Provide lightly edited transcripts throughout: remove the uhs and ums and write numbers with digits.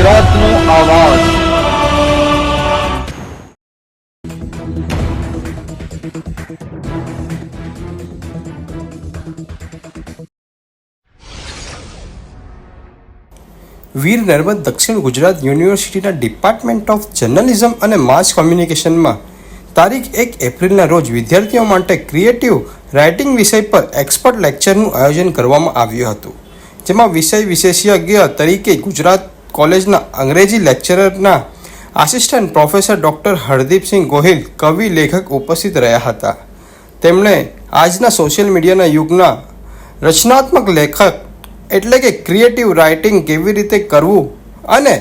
ગુજરાતનો આવાજ। વીર નર્મદ દક્ષિણ ગુજરાત યુનિવર્સિટીના ડિપાર્ટમેન્ટ ઓફ જર્નલિઝમ અને માસ કોમ્યુનિકેશનમાં તારીખ 1 એપ્રિલના રોજ વિદ્યાર્થીઓ માટે ક્રિએટિવ રાઇટિંગ વિષય પર એક્સપર્ટ લેક્ચરનું આયોજન કરવામાં આવ્યું હતું, જેમાં વિષય વિશેષજ્ઞ તરીકે ગુજરાત કોલેજના અંગ્રેજી લેક્ચરરના assistant professor doctor Hardeepsinh Gohil કવિ લેખક ઉપસ્થિત રહ્યા હતા। તેમણે આજના સોશિયલ મીડિયાના યુગના રચનાત્મક લેખક એટલે કે ક્રિએટિવ રાઇટિંગ કેવી રીતે કરવું અને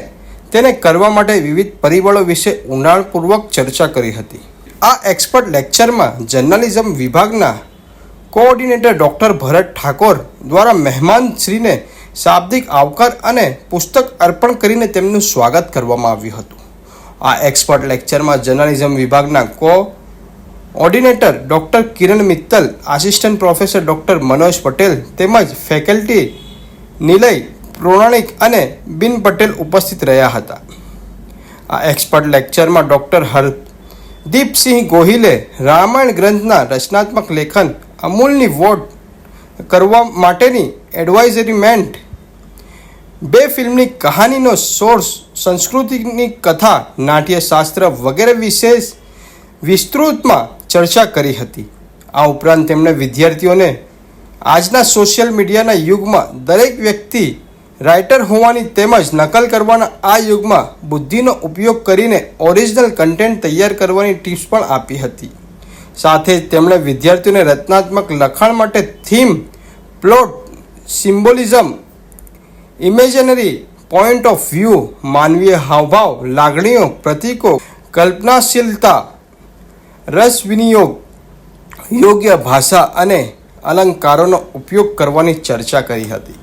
તેને કરવા માટે વિવિધ પરિબળો વિશે ઊંડાણપૂર્વક ચર્ચા કરી હતી। આ એક્સપર્ટ લેક્ચરમાં જર્નલિઝમ વિભાગના કોઓર્ડિનેટર ડૉક્ટર ભરત ઠાકોર દ્વારા મહેમાનશ્રીને શાબ્દિક આવકાર અને પુસ્તક અર્પણ કરીને તેમનું સ્વાગત કરવામાં આવ્યું હતું। આ એક્સપર્ટ લેક્ચરમાં જર્નલિઝમ વિભાગના coordinator doctor Kiran Mittal, assistant professor doctor Manoj Patel તેમજ ફેકલ્ટી નિલય પ્રોણાણિક અને બિન પટેલ ઉપસ્થિત રહ્યા હતા। આ એક્સપર્ટ લેક્ચરમાં ડૉક્ટર હરદીપસિંહ ગોહિલે રામાયણ ગ્રંથના રચનાત્મક લેખન, અમૂલની વોટ કરવા માટેની એડવાઇઝરીમેન્ટ, 2 ફિલ્મની કહાનીનો સોર્સ, સંસ્કૃતિની કથા, નાટ્યશાસ્ત્ર વગેરે વિશે વિસ્તૃતમાં ચર્ચા કરી હતી। આ ઉપરાંત તેમણે વિદ્યાર્થીઓને આજના સોશિયલ મીડિયાના યુગમાં દરેક વ્યક્તિ રાઇટર હોવાની તેમજ નકલ કરવાના આ યુગમાં બુદ્ધિનો ઉપયોગ કરીને ઓરિજિનલ કન્ટેન્ટ તૈયાર કરવાની ટિપ્સ પણ આપી હતી। સાથે જ તેમણે વિદ્યાર્થીઓને રચનાત્મક લખાણ માટે theme, plot, symbolism, imaginary point of view, માનવીય હાવભાવ, લાગણીઓ, પ્રતીકો, કલ્પનાશીલતા, રસ વિનિયોગ, યોગ્ય ભાષા અને અલંકારોનો ઉપયોગ કરવાની ચર્ચા કરી હતી।